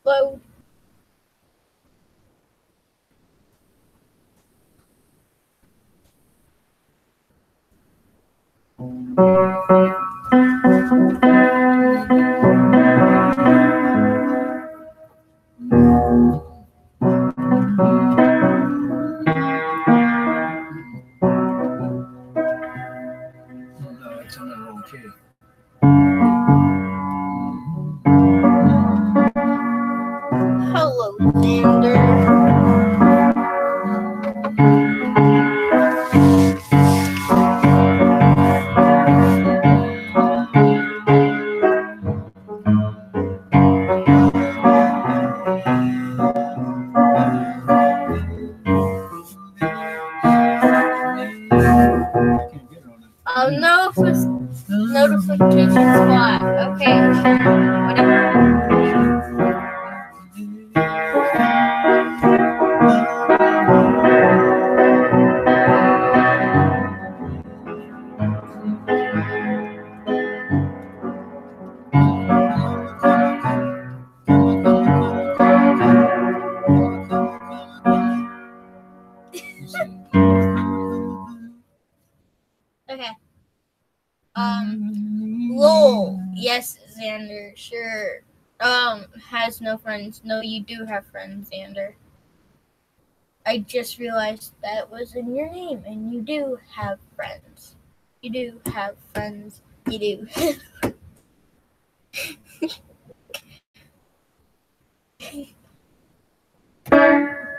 Load. No, it's on the wrong key. Hello, Xander. Can't get on it. Oh, notification spot. Okay, sure. Whatever. You see. Okay. Lol. Yes, Xander. Sure. Has no friends. No, you do have friends, Xander. I just realized that was in your name, and you do have friends. You do have friends. You do.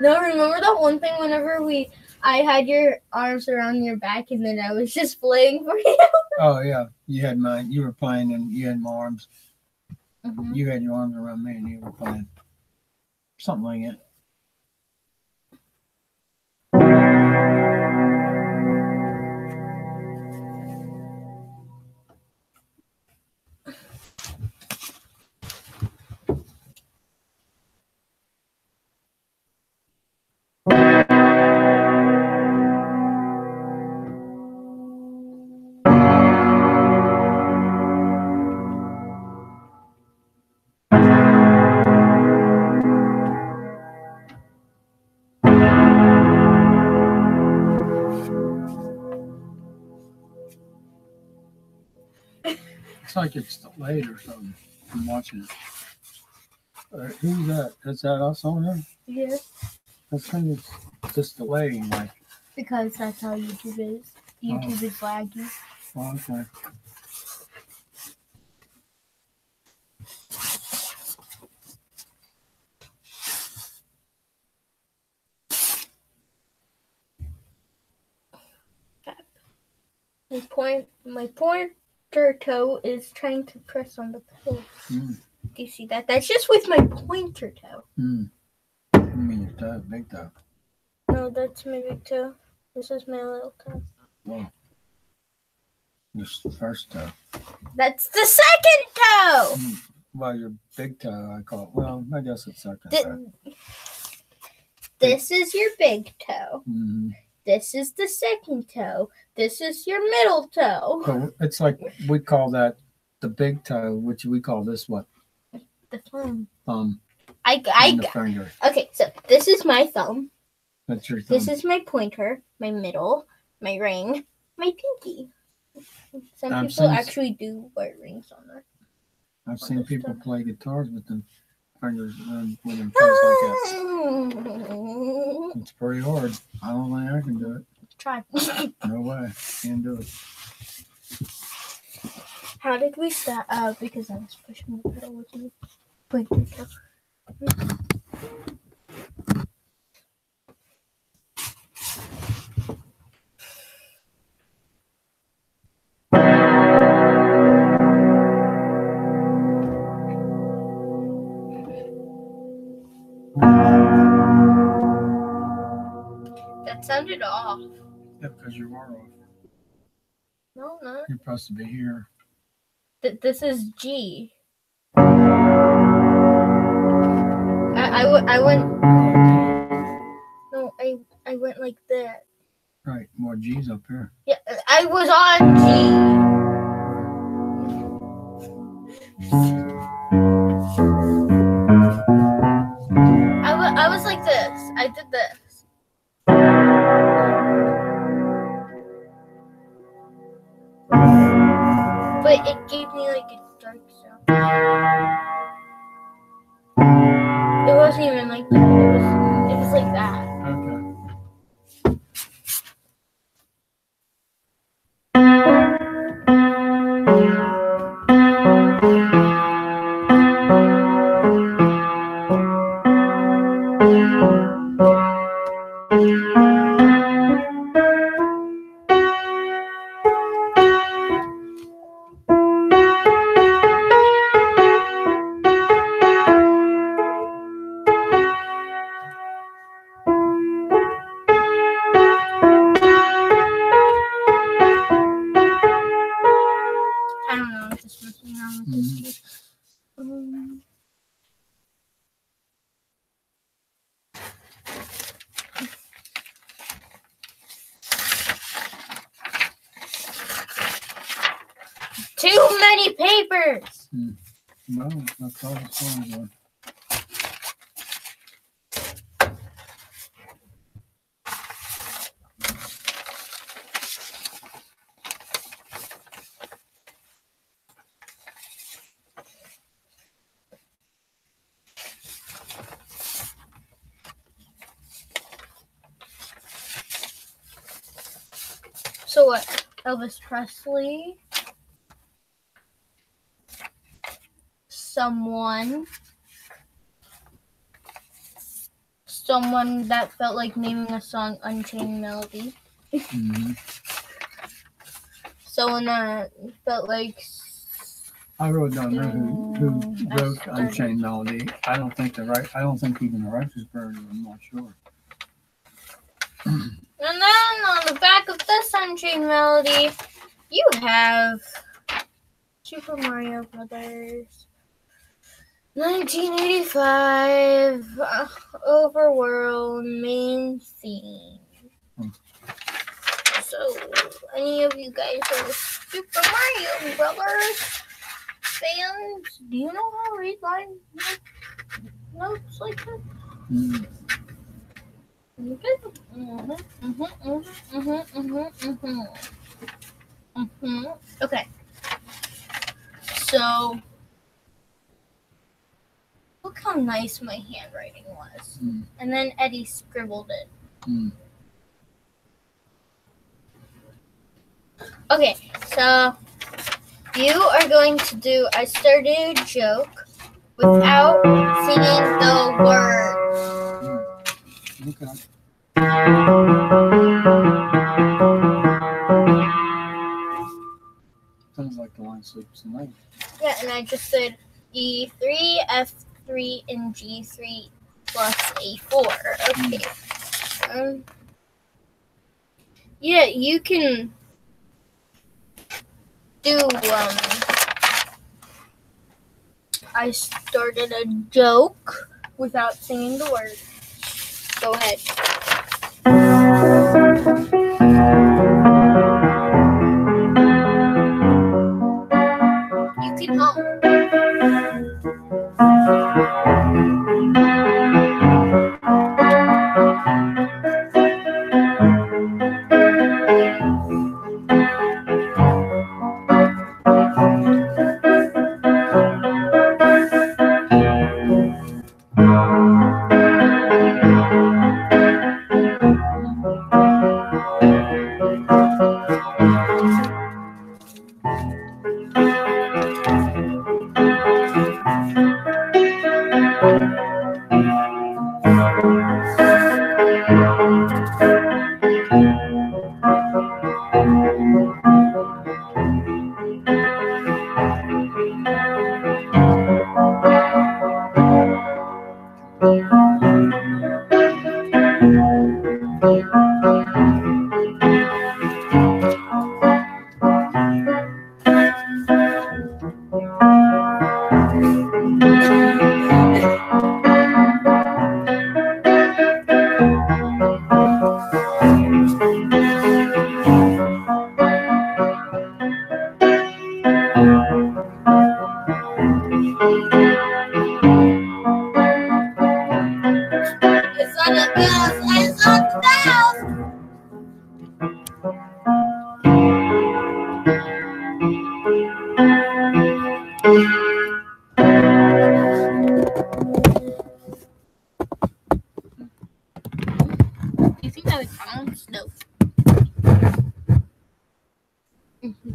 No, remember that one thing whenever I had your arms around your back and then I was just playing for you? Oh yeah, you had mine. You were playing, and you had my arms. Mm-hmm. You had your arms around me, and you were playing. Something like it. It's like it's delayed or something. I'm watching it. Who's that? Is that us on there? Yeah. I think it's just delaying. Like, Because that's how YouTube is. YouTube is laggy. oh, okay. My pointer toe is trying to press on the pedal. Mm. Do you see that? That's just with my pointer toe. Mm. You mean your toe, big toe? No, that's my big toe. This is my little toe. Whoa. Your first toe. That's the second toe! Well, your big toe, I call it. Well, I guess it's second toe. This is your big toe. Mm-hmm. This is the second toe. This is your middle toe. So it's like we call that the big toe, which we call this what? The thumb. And the I finger. Okay, so this is my thumb. That's your thumb. This is my pointer, my middle, my ring, my pinky. Some people actually do wear rings on their. I've seen people play guitars with them fingers with them toes like that. It's pretty hard. I don't think I can do it. Try. No way. Can't do it. How did we start? Because I was pushing the pedal with my pointer toe. That sounded off. Yeah, because you are off. No, not. You're supposed to be here. This is G. I went. No, I went like that. Right, more G's up here. Yeah, I was on G. I was like this. I did this. But it gave me like a dark sound. It wasn't even like that. It was like that. Okay. I don't know. Just messing around with this. Too many papers. No, that's all the songs are. So what? Elvis Presley. Someone that felt like naming a song Unchained Melody. Mm-hmm. Someone that felt like I really don't know who wrote Unchained Melody. I don't think even the Righteous Brothers. I'm not sure. And then on the back of this Unchained Melody, you have Super Mario Brothers. 1985 Overworld main theme. So, any of you guys are Super Mario Brothers fans? Do you know how to read line notes like that? Okay. So, look how nice my handwriting was. And then Eddie scribbled it. Okay, so you are going to do I started a joke without singing the words. Okay. Sounds like the line sleeps tonight. Yeah, and I just said E3, F3, and G3 plus A4. Okay. Yeah, you can do, I started a joke without singing the words. Go ahead. You can hum.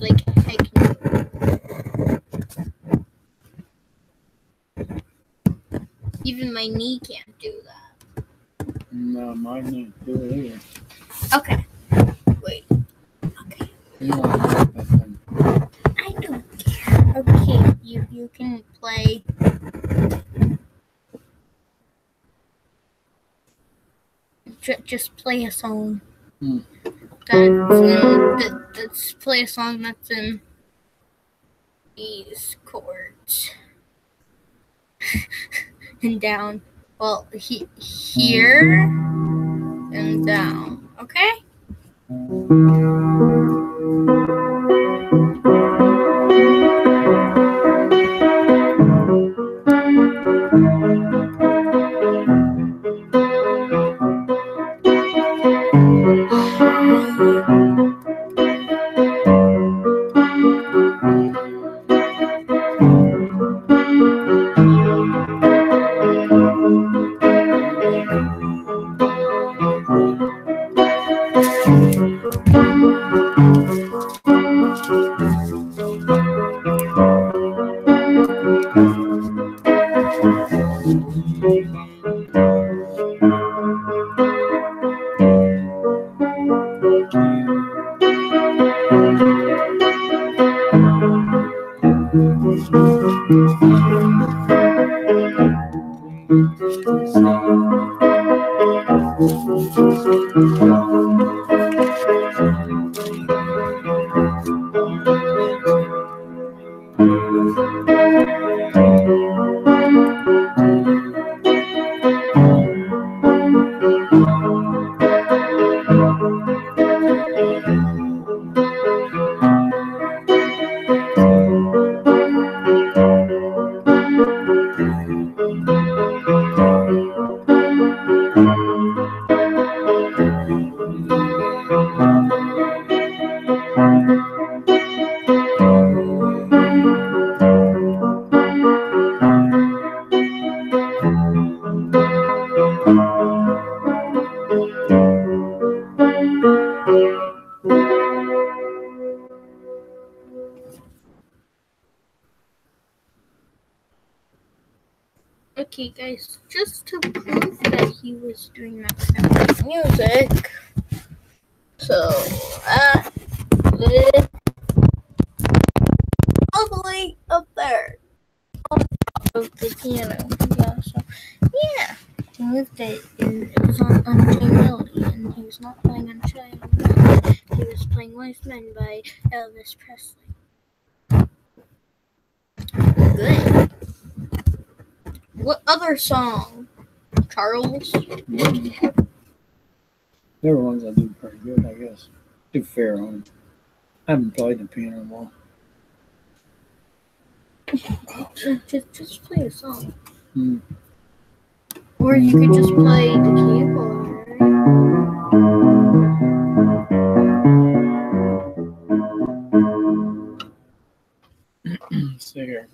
like heck no. Even my knee can't do that. No, mine didn't do it either. Okay. Wait. Okay. You want to put that thing. I don't care. Okay, you can play. Just play a song. That's play a song that's in these chords and down. Well, here and down. Okay. Okay, guys, just to prove that he was doing that kind of music, so, all the way up there, on top of the piano, yeah, so, yeah, he moved it, and it was on Unchained Melody, and he was not playing Unchained Melody, he was playing Wise Men by Elvis Presley. Good. What other song? Charles? There are ones I do pretty good, I guess. Do fair on them. I haven't played the piano in a while. Just play a song. Or you could just play the keyboard. Let's see here.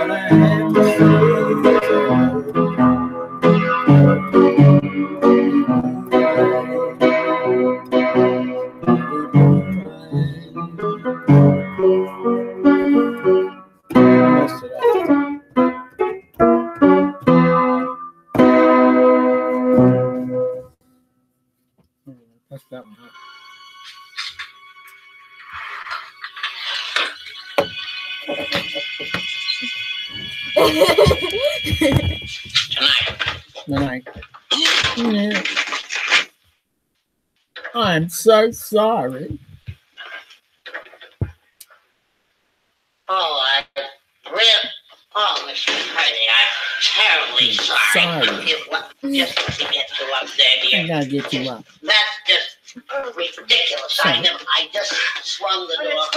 I Tonight. Yeah. I'm so sorry. Oh, Mr. Hardy, I'm terribly sorry. Just to get you up there, dear. I gotta get you up. That's just ridiculous. I just swung the door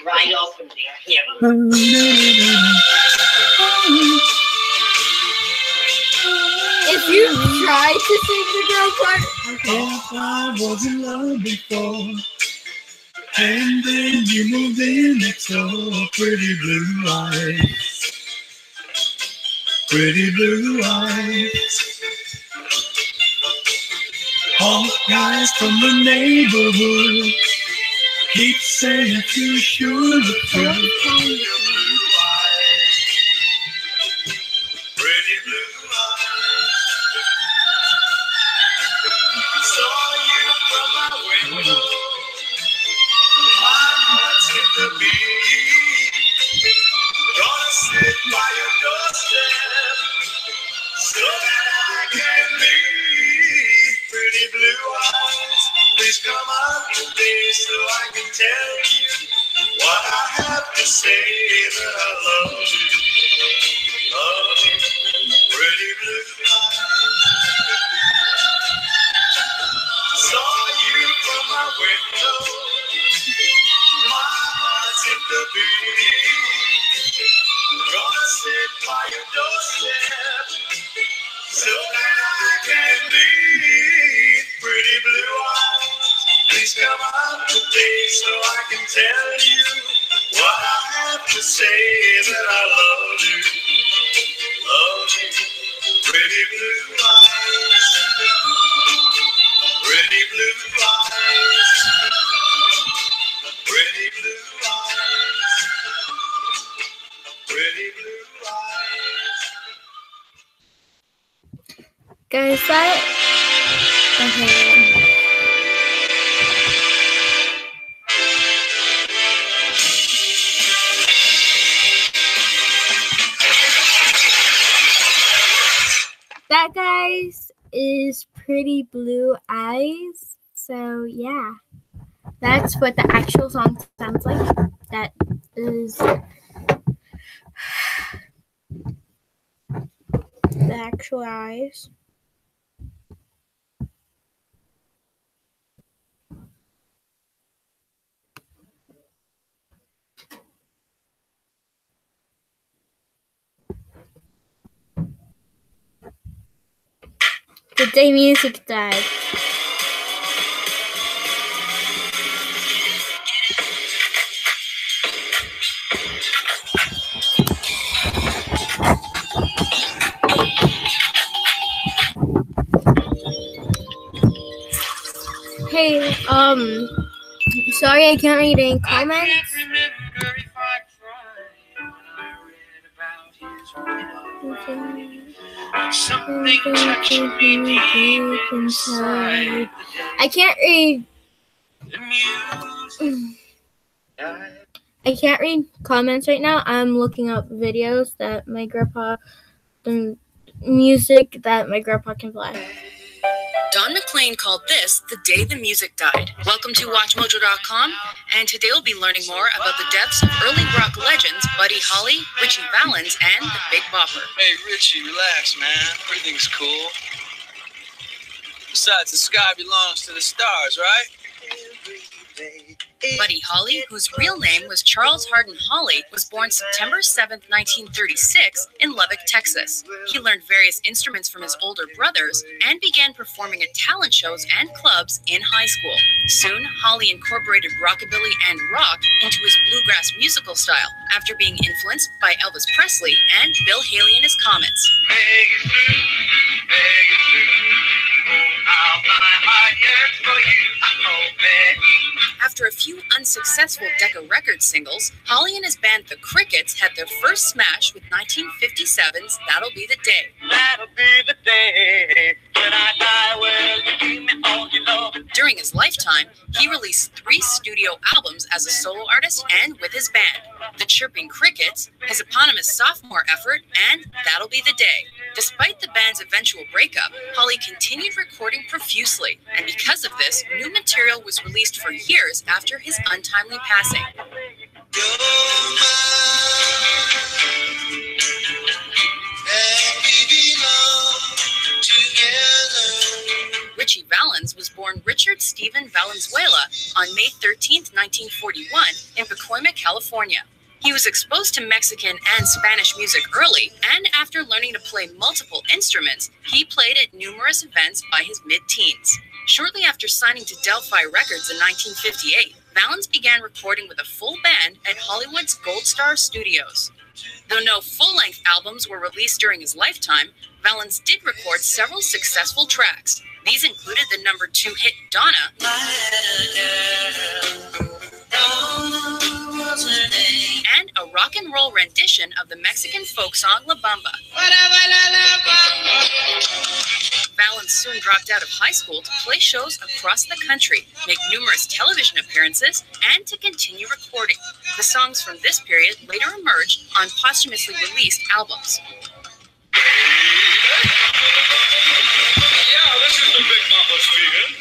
right open, dear. Here. If you try to sing the girl part. If I was in love before, and then you moved in next door, pretty blue eyes. Pretty blue eyes. All the guys from the neighborhood keep saying you sure look good. Pretty blue eyes. Saw you from my window. My heart's in the beat. Gonna sit by your doorstep so that I can leave. Pretty blue eyes, please come out today so I can tell you what I have to say, that I love you. Love you, pretty blue eyes. Saw you from my window. My heart's in the beat. Gonna sit by your doorstep so that I can leave. Pretty blue eyes, please come out today so I can tell you what I have to say, that I love you. Love you, pretty blue eyes. Pretty blue eyes. Pretty blue eyes. Pretty blue eyes. Guys, that. Okay. That, guys, is Pretty Blue Eyes. So, yeah. That's what the actual song sounds like. That is the actual eyes. The day music died. Hey, sorry I can't read any comments. Something touching me deep inside. I can't read. I can't read comments right now. I'm looking up videos that my grandpa, the music that my grandpa can play. Don McLean called this the day the music died. Welcome to WatchMojo.com, and today we'll be learning more about the deaths of early rock legends Buddy Holly, Ritchie Valens, and the Big Bopper. Hey, Richie, relax, man. Everything's cool. Besides, the sky belongs to the stars, right? Buddy Holly, whose real name was Charles Hardin Holly, was born September 7, 1936, in Lubbock, Texas. He learned various instruments from his older brothers and began performing at talent shows and clubs in high school. Soon, Holly incorporated rockabilly and rock into his bluegrass musical style, after being influenced by Elvis Presley and Bill Haley and his Comets. After a few unsuccessful Decca Records singles, Holly and his band The Crickets had their first smash with 1957's That'll Be the Day. That'll be the day when I die. Well, you keep me During his lifetime, he released 3 studio albums as a solo artist and with his band: The Chirping Crickets, his eponymous sophomore effort, and That'll Be the Day. Despite the band's eventual breakup, Holly continued recording profusely, and because of this, new material was released for years after his untimely passing. Ritchie Valens was born Richard Stephen Valenzuela on May 13, 1941, in Pacoima, California. He was exposed to Mexican and Spanish music early, and after learning to play multiple instruments, he played at numerous events by his mid-teens. Shortly after signing to Delphi Records in 1958, Valens began recording with a full band at Hollywood's Gold Star Studios. Though no full-length albums were released during his lifetime, Valens did record several successful tracks. These included the number 2 hit Donna, and a rock and roll rendition of the Mexican folk song La Bamba. Valens soon dropped out of high school to play shows across the country, make numerous television appearances, and to continue recording. The songs from this period later emerged on posthumously released albums. Yeah, this is the Big Bopper speaking.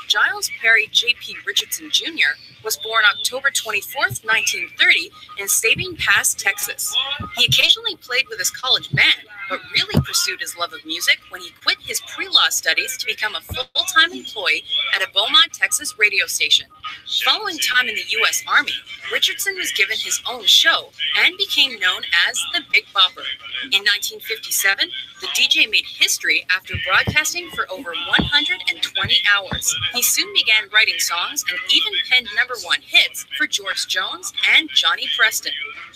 Giles Perry J.P. Richardson Jr. was born October 24, 1930, in Sabine Pass, Texas. He occasionally played with his college band, but really pursued his love of music when he quit his pre-law studies to become a full-time employee at a Beaumont, Texas radio station. Following time in the U.S. Army, Richardson was given his own show and became known as the Big Bopper. In 1957, the DJ made history after broadcasting for over 120 hours. He soon began writing songs and even penned #1 hits for George Jones and Johnny Preston.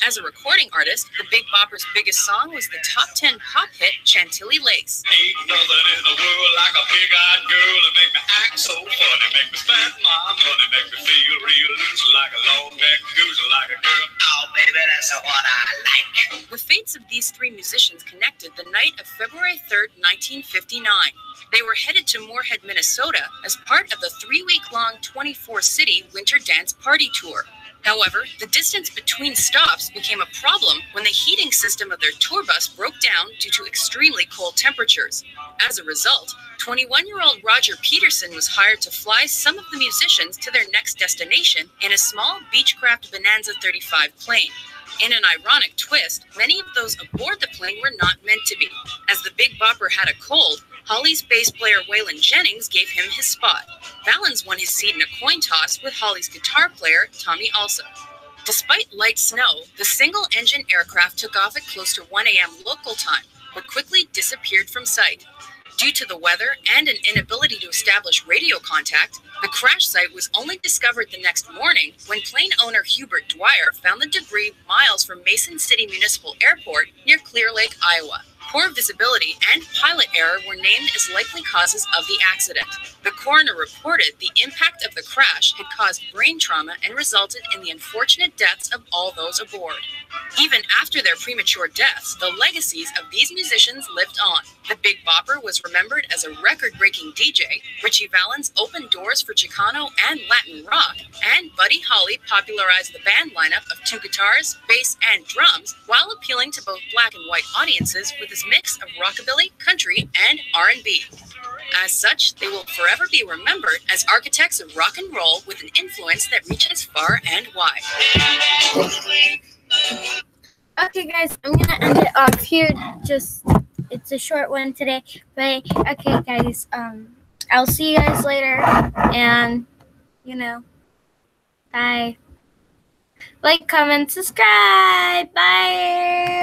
As a recording artist, the Big Bopper's biggest song was the top 10 pop hit Chantilly Lace. Ain't nothing in the world like a big-eyed girl that make me act so funny, make me spend my money, make me feel real loose like a long-neck goose, like a girl. Oh, baby, that's what I like. The fates of these 3 musicians connected the night of February 3rd, 1959. They were headed to Moorhead, Minnesota as part of the 3-week-long 24-city winter dance party tour. However, the distance between stops became a problem when the heating system of their tour bus broke down due to extremely cold temperatures. As a result, 21-year-old Roger Peterson was hired to fly some of the musicians to their next destination in a small Beechcraft Bonanza 35 plane. In an ironic twist, many of those aboard the plane were not meant to be. As the Big Bopper had a cold, Holly's bass player Waylon Jennings gave him his spot. Valens won his seat in a coin toss with Holly's guitar player Tommy Alsop. Despite light snow, the single-engine aircraft took off at close to 1 a.m. local time, but quickly disappeared from sight. Due to the weather and an inability to establish radio contact, the crash site was only discovered the next morning when plane owner Hubert Dwyer found the debris miles from Mason City Municipal Airport near Clear Lake, Iowa. Poor visibility and pilot error were named as likely causes of the accident. The coroner reported the impact of the crash had caused brain trauma and resulted in the unfortunate deaths of all those aboard. Even after their premature deaths, the legacies of these musicians lived on. The Big Bopper was remembered as a record-breaking DJ, Ritchie Valens opened doors for Chicano and Latin rock, and Buddy Holly popularized the band lineup of 2 guitars, bass, and drums, while appealing to both black and white audiences with his mix of rockabilly, country, and R&B. As such, they will forever be remembered as architects of rock and roll with an influence that reaches far and wide. Okay, guys, I'm gonna end it off here. It's a short one today, but okay, guys. I'll see you guys later, and bye. Like, comment, subscribe. Bye.